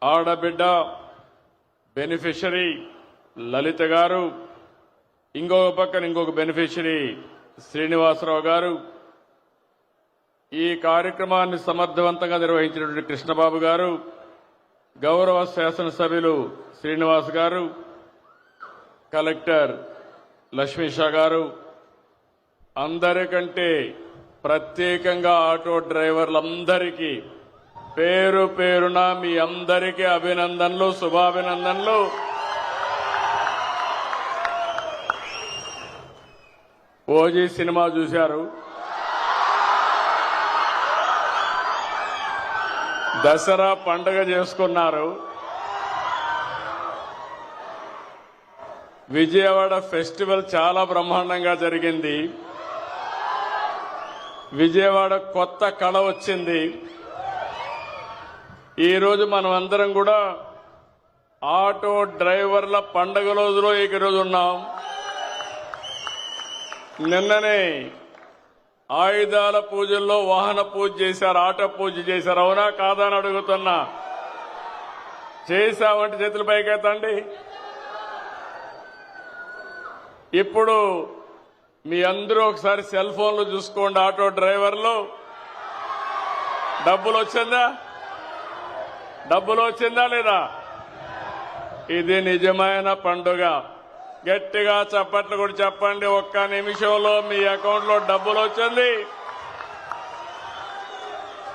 ఆడబిడ్డ బెనిఫిషరీ లలిత గారు, ఇంకొక పక్కన ఇంకొక బెనిఫిషరీ శ్రీనివాసరావు గారు, ఈ కార్యక్రమాన్ని సమర్థవంతంగా నిర్వహించినటువంటి కృష్ణబాబు గారు, గౌరవ శాసనసభ్యులు శ్రీనివాస్ గారు, కలెక్టర్ లక్ష్మీషా గారు, అందరికంటే ప్రత్యేకంగా ఆటో డ్రైవర్లందరికీ పేరు పేరున మీ అందరికీ అభినందనలు, శుభాభినందనలు. ఓజీ సినిమా చూశారు. దసరా పండుగ చేసుకున్నారు. విజయవాడ ఫెస్టివల్ చాలా బ్రహ్మాండంగా జరిగింది. విజయవాడ కొత్త కళ వచ్చింది. ఈరోజు మనం అందరం కూడా ఆటో డ్రైవర్ల పండుగ రోజులో ఈరోజు ఉన్నాం. నిన్ననే ఆయుధాల పూజల్లో వాహన పూజ చేశారు, ఆటో పూజ చేశారు. అవునా కాదా అని అడుగుతున్నా. చేశామంటే చేతుల పైకెత్తండి. ఇప్పుడు మీ అందరూ ఒకసారి సెల్ ఫోన్లు చూసుకోండి. ఆటో డ్రైవర్లు డబ్బులు వచ్చిందా లేదా? ఇది నిజమైన పండుగ. గట్టిగా చప్పట్లు కూడా చెప్పండి. ఒక్క నిమిషంలో మీ అకౌంట్లో డబ్బులు వచ్చింది.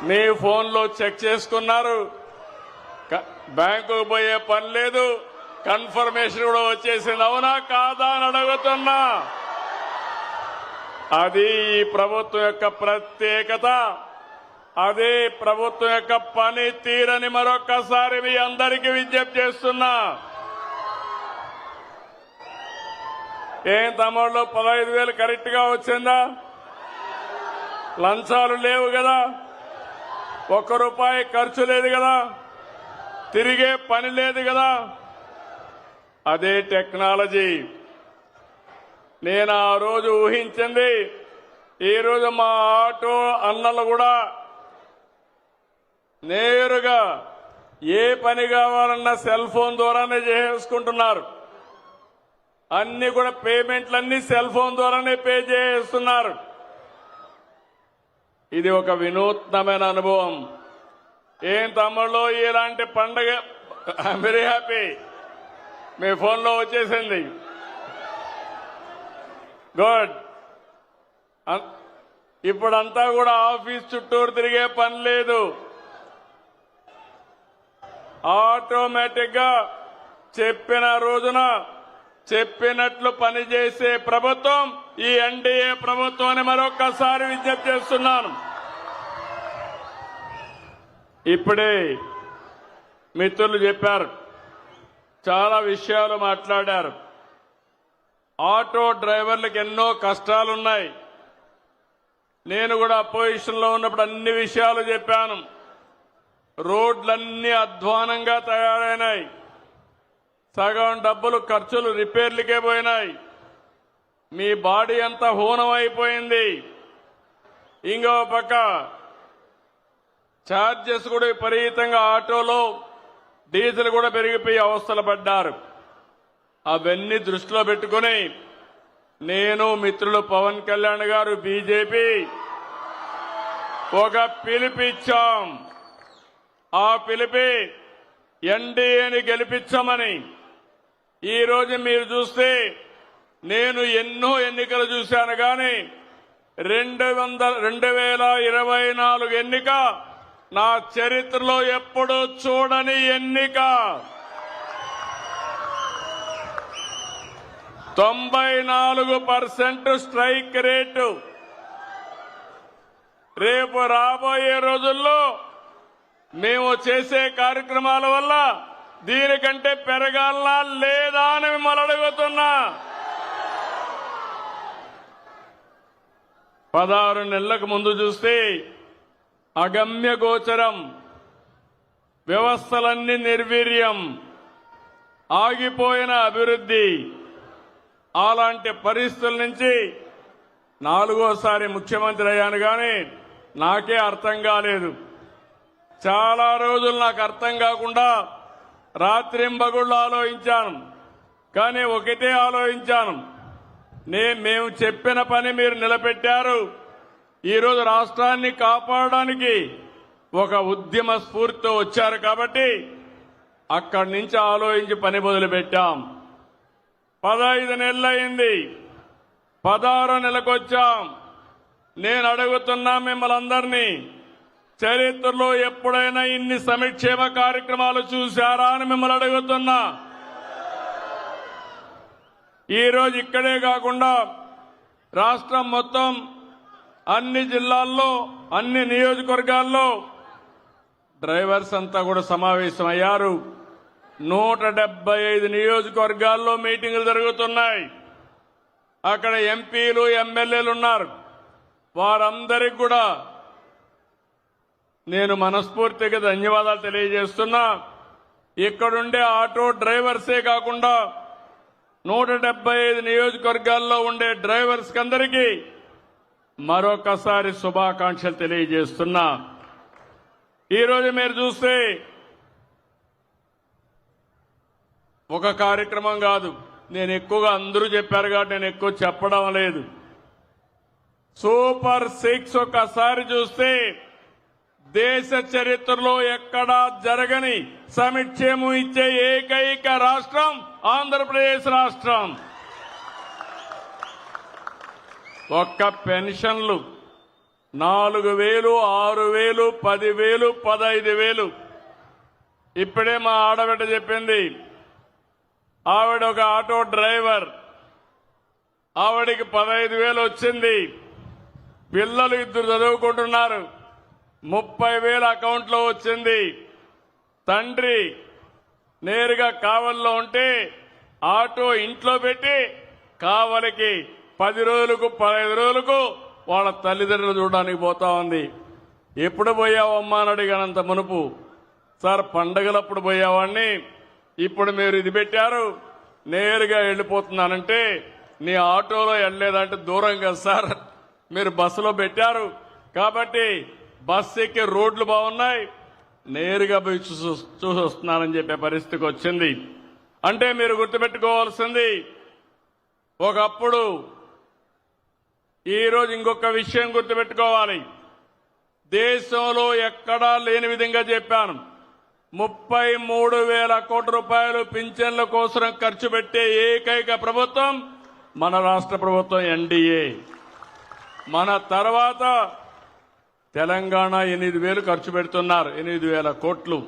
మీ ఫోన్లో చెక్ చేసుకున్నారు. బ్యాంకుకు పోయే పని లేదు. కన్ఫర్మేషన్ కూడా వచ్చేసింది. అవునా కాదా అని అడుగుతున్నా. అది ఈ ప్రభుత్వం యొక్క ప్రత్యేకత. అదే ప్రభుత్వం యొక్క పని తీరని మరొక్కసారి మీ అందరికీ విజ్ఞప్తి చేస్తున్నా. ఏం తమ్ముళ్ళు 15,000 కరెక్ట్ గా వచ్చిందా? లంచాలు లేవు కదా, ₹1 ఖర్చు లేదు కదా, తిరిగే పని లేదు కదా. అదే టెక్నాలజీ. నేను ఆ రోజు ఊహించింది. ఈరోజు మా ఆటో అన్నలు కూడా నేరుగా ఏ పని కావాలన్నా సెల్ ఫోన్ ద్వారానే చేసుకుంటున్నారు. అన్ని కూడా పేమెంట్లన్నీ సెల్ ఫోన్ ద్వారానే పే చేస్తున్నారు. ఇది ఒక వినూత్నమైన అనుభవం. ఏం తమ్ముళ్ళు ఇలాంటి పండగ? I'm very happy. మీ ఫోన్లో వచ్చేసింది. గుడ్. ఇప్పుడంతా కూడా ఆఫీస్ చుట్టూరు తిరిగే పని లేదు. ఆటోమేటిక్ గా చెప్పిన రోజున చెప్పినట్లు పనిచేసే ప్రభుత్వం ఈ ఎన్డీఏ ప్రభుత్వం అని మరొక్కసారి విజ్ఞప్తి చేస్తున్నాను. ఇప్పుడే మిత్రులు చెప్పారు, చాలా విషయాలు మాట్లాడారు. ఆటో డ్రైవర్లకు ఎన్నో కష్టాలున్నాయి. నేను కూడా అపోజిషన్ లో ఉన్నప్పుడు అన్ని విషయాలు చెప్పాను. రోడ్లన్నీ అధ్వానంగా తయారైనాయి. సగం డబ్బులు ఖర్చులు రిపేర్లకే పోయినాయి. మీ బాడీ అంతా హూనం అయిపోయింది. ఇంకో పక్క ఛార్జెస్ కూడా విపరీతంగా, ఆటోలో డీజిల్ కూడా పెరిగిపోయి అవస్థలు పడ్డారు. అవన్నీ దృష్టిలో పెట్టుకుని నేను, మిత్రులు పవన్ కళ్యాణ్ గారు, బీజేపీ ఒక పిలుపిచ్చాం. ఆ పిలిపి ఎన్డీఏని గెలిపించమని. ఈ రోజు మీరు చూస్తే నేను ఎన్నో ఎన్నికలు చూశాను, కానీ 2024 ఎన్నిక నా చరిత్రలో ఎప్పుడూ చూడని ఎన్నిక. 94% స్ట్రైక్ రేటు. రేపు రాబోయే రోజుల్లో మేము చేసే కార్యక్రమాల వల్ల దీనికంటే పెరగాలనా లేదా అని మిమ్మల్ని అడుగుతున్నా. 16 నెలలకు ముందు చూస్తే అగమ్య గోచరం, వ్యవస్థలన్నీ నిర్వీర్యం, ఆగిపోయిన అభివృద్ధి. అలాంటి పరిస్థితుల నుంచి 4వ సారి ముఖ్యమంత్రి అయ్యాను, కానీ నాకే అర్థం కాలేదు. చాలా రోజులు నాకు అర్థం కాకుండా రాత్రింబగుళ్ళు ఆలోచించాను. కానీ ఒకటే ఆలోచించాను, మేము చెప్పిన పని మీరు నిలబెట్టారు. ఈరోజు రాష్ట్రాన్ని కాపాడడానికి ఒక ఉద్యమ స్ఫూర్తితో వచ్చారు కాబట్టి అక్కడి నుంచి ఆలోచించి పని మొదలుపెట్టాం. 15 నెలలైంది, 16 నెలకొచ్చాం. నేను అడుగుతున్నా మిమ్మల్ని అందరినీ, చరిత్రలో ఎప్పుడైనా ఇన్ని సంక్షేమ కార్యక్రమాలు చూశారా అని మిమ్మల్ని అడుగుతున్నా. ఈరోజు ఇక్కడే కాకుండా రాష్ట్రం మొత్తం అన్ని జిల్లాల్లో, అన్ని నియోజకవర్గాల్లో డ్రైవర్స్ అంతా కూడా సమావేశమయ్యారు. 175 నియోజకవర్గాల్లో మీటింగులు జరుగుతున్నాయి. అక్కడ ఎంపీలు, ఎమ్మెల్యేలు ఉన్నారు. వారందరికీ కూడా నేను మనస్ఫూర్తిగా ధన్యవాదాలు తెలియజేస్తున్నా. ఇక్కడుండే ఆటో డ్రైవర్సే కాకుండా 175 నియోజకవర్గాల్లో ఉండే డ్రైవర్స్ అందరికీ మరొకసారి శుభాకాంక్షలు తెలియజేస్తున్నా. ఈరోజు మీరు చూస్తే ఒక కార్యక్రమం కాదు, నేను ఎక్కువగా అందరూ చెప్పారు కాబట్టి నేను ఎక్కువ చెప్పడం లేదు. సూపర్ 6 ఒకసారి చూస్తే దేశ చరిత్రలో ఎక్కడా జరగని సంక్షేమం ఇచ్చే ఏకైక రాష్ట్రం ఆంధ్రప్రదేశ్ రాష్ట్రం. ఒక్క పెన్షన్లు 4,000, 6,000, 10,000, 15,000. ఇప్పుడే మా ఆడబిడ్డ చెప్పింది, ఆవిడ ఒక ఆటో డ్రైవర్, ఆవిడికి 15,000 వచ్చింది. పిల్లలు 2 చదువుకుంటున్నారు, 30,000 అకౌంట్లో వచ్చింది. తండ్రి నేరుగా కావలిలో ఉంటే ఆటో ఇంట్లో పెట్టి కావలికి 10 రోజులకు 15 రోజులకు వాళ్ళ తల్లిదండ్రులు చూడడానికి పోతా ఉంది. ఎప్పుడు పోయావమ్మా అని అడిగానంత మునుపు, సార్ పండగలప్పుడు పోయేవాడిని, ఇప్పుడు మీరు ఇది పెట్టారు నేరుగా వెళ్ళిపోతున్నానంటే, నీ ఆటోలో వెళ్ళలేదంటే దూరం కదా సార్, మీరు బస్సులో పెట్టారు కాబట్టి బస్సు ఎక్కే రోడ్లు బాగున్నాయి, నేరుగా పోయి చూసి వస్తున్నానని చెప్పే పరిస్థితికి వచ్చింది. అంటే మీరు గుర్తుపెట్టుకోవాల్సింది, ఒకప్పుడు ఈరోజు ఇంకొక విషయం గుర్తుపెట్టుకోవాలి. దేశంలో ఎక్కడా లేని విధంగా చెప్పాను, 33,000 కోట్ల రూపాయలు పింఛన్ల కోసం ఖర్చు పెట్టే ఏకైక ప్రభుత్వం మన రాష్ట్ర ప్రభుత్వం ఎన్డీఏ. మన తర్వాత తెలంగాణ 8,000 ఖర్చు పెడుతున్నారు, 8,000 కోట్లు.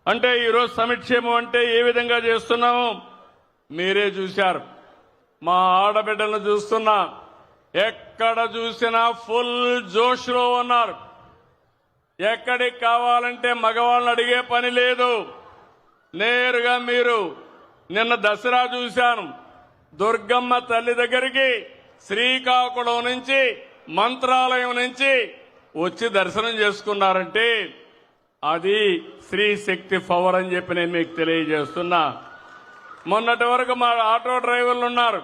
అంటే ఈరోజు సంక్షేమం అంటే ఏ విధంగా చేస్తున్నామో మీరే చూశారు. మా ఆడబిడ్డలను చూస్తున్నా, ఎక్కడ చూసినా ఫుల్ జోష్లో ఉన్నారు. ఎక్కడికి కావాలంటే మగవాళ్ళని అడిగే పని లేదు. నేరుగా మీరు నిన్న దసరా చూశాను, దుర్గమ్మ తల్లి దగ్గరికి శ్రీకాకుళం నుంచి, మంత్రాలయం నుంచి వచ్చి దర్శనం చేసుకున్నారంటే అది స్త్రీ శక్తి పవర్ అని చెప్పి నేను మీకు తెలియజేస్తున్నా. మొన్నటి వరకు మా ఆటో డ్రైవర్లు ఉన్నారు,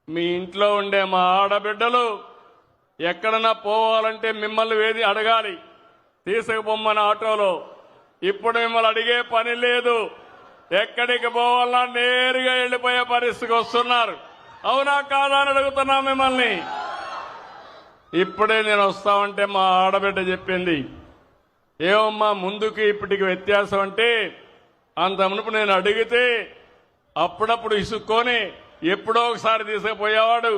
మీ ఇంట్లో ఉండే మా ఆడబిడ్డలు ఎక్కడన్నా పోవాలంటే మిమ్మల్ని వేది అడగాలి, తీసుకుపోమ్మని ఆటోలో. ఇప్పుడు మిమ్మల్ని అడిగే పని లేదు, ఎక్కడికి పోవాలన్నా నేరుగా వెళ్లిపోయే పరిస్థితికి వస్తున్నారు. అవునా కాదా అని అడుగుతున్నా మిమ్మల్ని. ఇప్పుడే నేను వస్తామంటే మా ఆడబిడ్డ చెప్పింది, ఏమమ్మా ముందుకి ఇప్పటికి వ్యత్యాసం అంటే, అంత మునుపు నేను అడిగితే అప్పుడప్పుడు ఇసుక్కొని ఎప్పుడో ఒకసారి తీసుకుపోయేవాడు,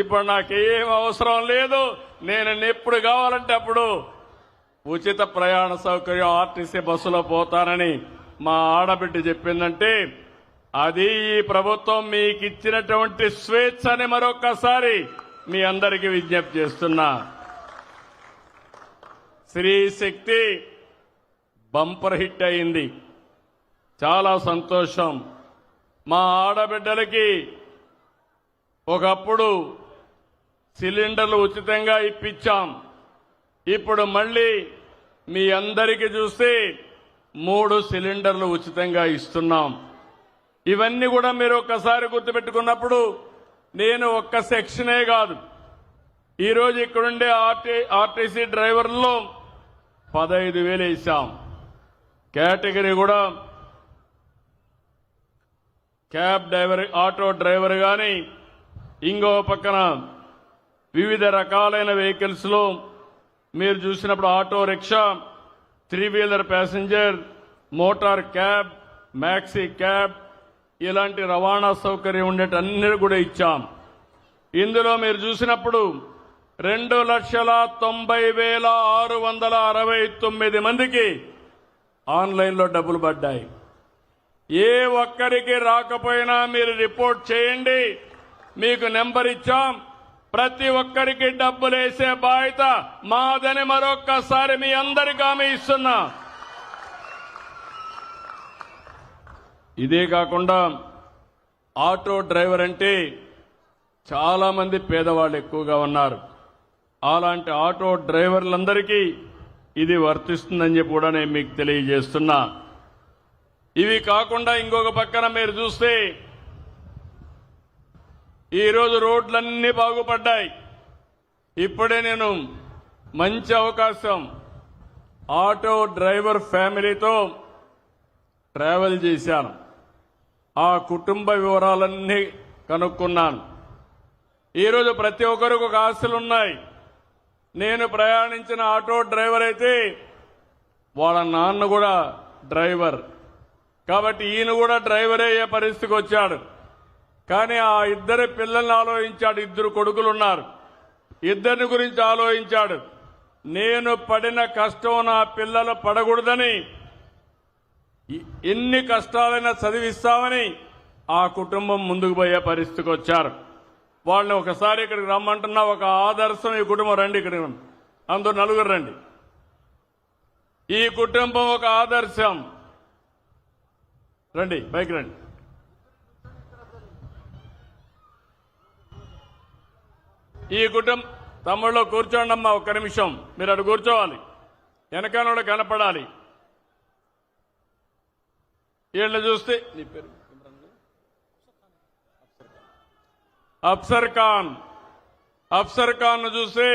ఇప్పుడు నాకేం అవసరం లేదు, నేను ఎప్పుడు కావాలంటే అప్పుడు ఉచిత ప్రయాణ సౌకర్యం ఆర్టీసీ బస్సులో పోతానని మా ఆడబిడ్డ చెప్పిందంటే, అది ఈ ప్రభుత్వం మీకు ఇచ్చినటువంటి స్వేచ్ఛ అని మరొక్కసారి మీ అందరికీ విజ్ఞప్తి చేస్తున్నా. స్త్రీ శక్తి బంపర్ హిట్ అయింది, చాలా సంతోషం. మా ఆడబిడ్డలకి ఒకప్పుడు సిలిండర్లు ఉచితంగా ఇప్పించాం, ఇప్పుడు మళ్ళీ మీ అందరికీ చూస్తే 3 సిలిండర్లు ఉచితంగా ఇస్తున్నాం. ఇవన్నీ కూడా మీరు ఒక్కసారి గుర్తుపెట్టుకున్నప్పుడు, నేను ఒక్క సెక్షనే కాదు, ఈరోజు ఇక్కడుండే ఆర్టీసీ డ్రైవర్లలో 15,000 ఇచ్చాం. కేటగిరీ కూడా క్యాబ్ డ్రైవర్, ఆటో డ్రైవర్ కానీ, ఇంకో పక్కన వివిధ రకాలైన వెహికల్స్ లో మీరు చూసినప్పుడు auto rickshaw, three wheeler passenger, motor cab, maxi cab, ఇలాంటి రవాణా సౌకర్యం ఉండేటన్నీ కూడా ఇచ్చాం. ఇందులో మీరు చూసినప్పుడు 2,90,669 మందికి ఆన్లైన్లో డబ్బులు పడ్డాయి. ఏ ఒక్కరికి రాకపోయినా మీరు రిపోర్ట్ చేయండి, మీకు నెంబర్ ఇచ్చాం. ప్రతి ఒక్కరికి డబ్బులు వేసే బాధ్యత మాదని మరొక్కసారి మీ అందరికీ హామీ ఇస్తున్నా. ఇదే కాకుండా ఆటో డ్రైవర్ అంటే చాలా మంది పేదవాళ్ళు ఎక్కువగా ఉన్నారు. అలాంటి ఆటో డ్రైవర్లందరికీ ఇది వర్తిస్తుందని చెప్పి కూడా నేను మీకు తెలియజేస్తున్నా. ఇవి కాకుండా ఇంకొక పక్కన మీరు చూస్తే ఈరోజు రోడ్లన్నీ బాగుపడ్డాయి. ఇప్పుడే నేను మంచి అవకాశం ఆటో డ్రైవర్ ఫ్యామిలీతో ట్రావెల్ చేశాను. ఆ కుటుంబ వివరాలన్నీ కనుక్కున్నాను. ఈరోజు ప్రతి ఒక్కరికి ఒక ఆశలున్నాయి. నేను ప్రయాణించిన ఆటో డ్రైవర్ అయితే వాళ్ళ నాన్న కూడా డ్రైవర్, కాబట్టి ఈయన కూడా డ్రైవర్ అయ్యే పరిస్థితికి వచ్చాడు. కానీ ఆ ఇద్దరి పిల్లల్ని ఆలోచించాడు. 2 కొడుకులున్నారు, ఇద్దరిని గురించి ఆలోచించాడు. నేను పడిన కష్టం నా పిల్లలు పడకూడదని, ఎన్ని కష్టాలైనా చదివిస్తామని ఆ కుటుంబం ముందుకు పోయే పరిస్థితికి వచ్చారు. వాళ్ళని ఒకసారి ఇక్కడికి రమ్మంటున్నా. ఒక ఆదర్శం ఈ కుటుంబం. రండి, ఇక్కడ అందరూ 4 రండి. ఈ కుటుంబం ఒక ఆదర్శం. రండి, పైకి రండి. ఈ కుటుంబం తమ్ముళ్ళు కూర్చోండి అమ్మా, ఒక్క నిమిషం మీరు అటు కూర్చోవాలి, వెనకాల కనపడాలి. వీళ్ళు చూస్తే నీ పేరు అఫ్సర్ ఖాన్ చూస్తే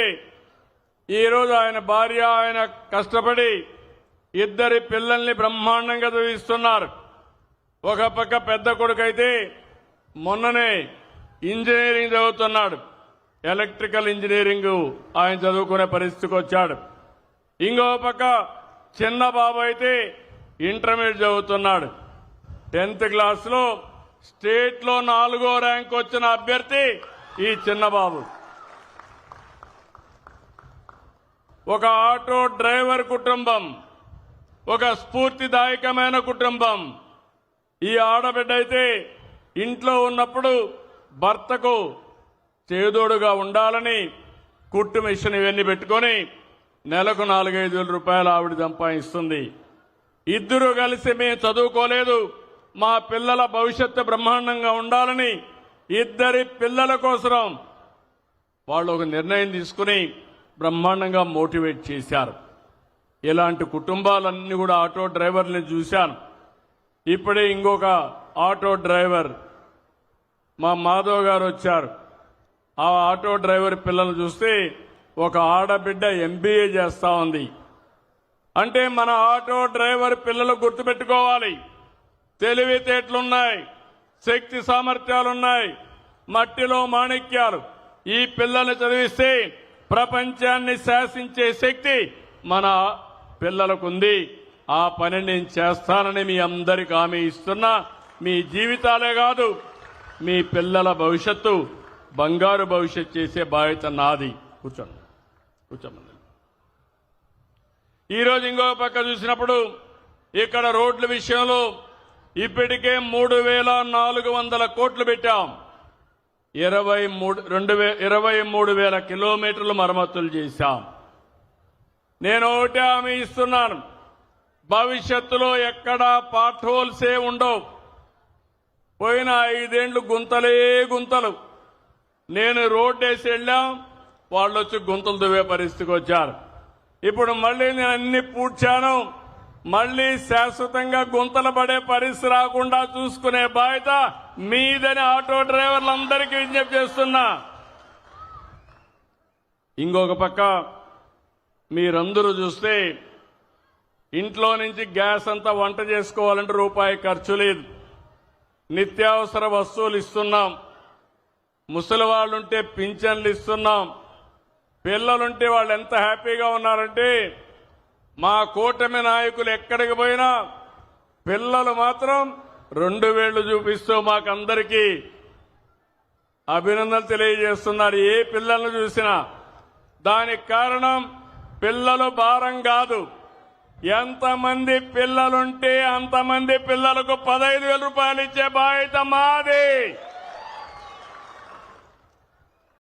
ఈరోజు ఆయన భార్య ఆయన కష్టపడి 2 పిల్లల్ని బ్రహ్మాండంగా చదివిస్తున్నారు. ఒక పక్క పెద్ద కొడుకైతే మొన్ననే ఇంజనీరింగ్ చదువుతున్నాడు, ఎలక్ట్రికల్ ఇంజనీరింగ్ ఆయన చదువుకునే పరిస్థితికి వచ్చాడు. ఇంకో పక్క చిన్న బాబు అయితే ఇంటర్మీడియట్ చదువుతున్నాడు. 10th క్లాస్లో స్టేట్ లో 4వ ర్యాంక్ వచ్చిన అభ్యర్థి ఈ చిన్న బాబు. ఒక ఆటో డ్రైవర్ కుటుంబం, ఒక స్ఫూర్తిదాయకమైన కుటుంబం. ఈ ఆడబిడ్డ అయితే ఇంట్లో ఉన్నప్పుడు భర్తకు చేదోడుగా ఉండాలని కుట్టు మిషన్ ఇవన్నీ పెట్టుకొని నెలకు 4-5 రూపాయలు ఆవిడ సంపాదిస్తుంది. 2 కలిసి మేము చదువుకోలేదు, మా పిల్లల భవిష్యత్తు బ్రహ్మాండంగా ఉండాలని 2 పిల్లల కోసం వాళ్ళు ఒక నిర్ణయం తీసుకుని బ్రహ్మాండంగా మోటివేట్ చేశారు. ఇలాంటి కుటుంబాలన్నీ కూడా ఆటో డ్రైవర్ని చూశాను. ఇప్పుడే ఇంకొక ఆటో డ్రైవర్ మా మాధవ్ గారు వచ్చారు. ఆ ఆటో డ్రైవర్ పిల్లలు చూస్తే ఒక ఆడబిడ్డ MBA చేస్తా ఉంది. అంటే మన ఆటో డ్రైవర్ పిల్లలు గుర్తుపెట్టుకోవాలి, తెలివితేటలున్నాయి, శక్తి సామర్థ్యాలున్నాయి, మట్టిలో మాణిక్యాలు. ఈ పిల్లల్ని చదివిస్తే ప్రపంచాన్ని శాసించే శక్తి మన పిల్లలకుంది. ఆ పని నేను చేస్తానని మీ అందరికీ హామీ ఇస్తున్నా. మీ జీవితాలే కాదు, మీ పిల్లల భవిష్యత్తు బంగారు భవిష్యత్తు చేసే బాధ్యత నాది. కూర్చోండి. ఈరోజు ఇంకో పక్క చూసినప్పుడు ఇక్కడ రోడ్ల విషయంలో ఇప్పటికే 3,400 కోట్లు పెట్టాం. 23,000 కిలోమీటర్లు మరమ్మతులు చేశాం. నేను ఒకటే హామీ ఇస్తున్నాను, భవిష్యత్తులో ఎక్కడా పార్ట్ హోల్సే ఉండవు. పోయిన 5 ఏళ్లు గుంతలే గుంతలు. నేను రోడ్డు వేసి వెళ్ళాం, వాళ్ళు వచ్చి గుంతలు దువ్వే పరిస్థితికి వచ్చారు. ఇప్పుడు మళ్ళీ నేను అన్ని పూడ్చాను. మళ్లీ శాశ్వతంగా గుంతలు పడే పరిస్థితి రాకుండా చూసుకునే బాధ్యత మీదని ఆటో డ్రైవర్లందరికీ విజ్ఞప్తి చేస్తున్నా. ఇంకొక పక్క మీరందరూ చూస్తే ఇంట్లో నుంచి గ్యాస్ అంతా వంట చేసుకోవాలంటే రూపాయి ఖర్చు లేదు. నిత్యావసర వస్తువులు ఇస్తున్నాం. ముసలి వాళ్ళుంటే పింఛన్లు ఇస్తున్నాం. పిల్లలుంటే వాళ్ళు ఎంత హ్యాపీగా ఉన్నారంటే మా కూటమి నాయకులు ఎక్కడికి పోయినా పిల్లలు మాత్రం 2 వేళ్లు చూపిస్తూ మాకందరికీ అభినందనలు తెలియజేస్తున్నారు. ఏ పిల్లలను చూసినా దానికి కారణం పిల్లలు భారం కాదు. ఎంతమంది పిల్లలుంటే అంతమంది పిల్లలకు 15,000 రూపాయలు ఇచ్చే బాధ్యత మాది.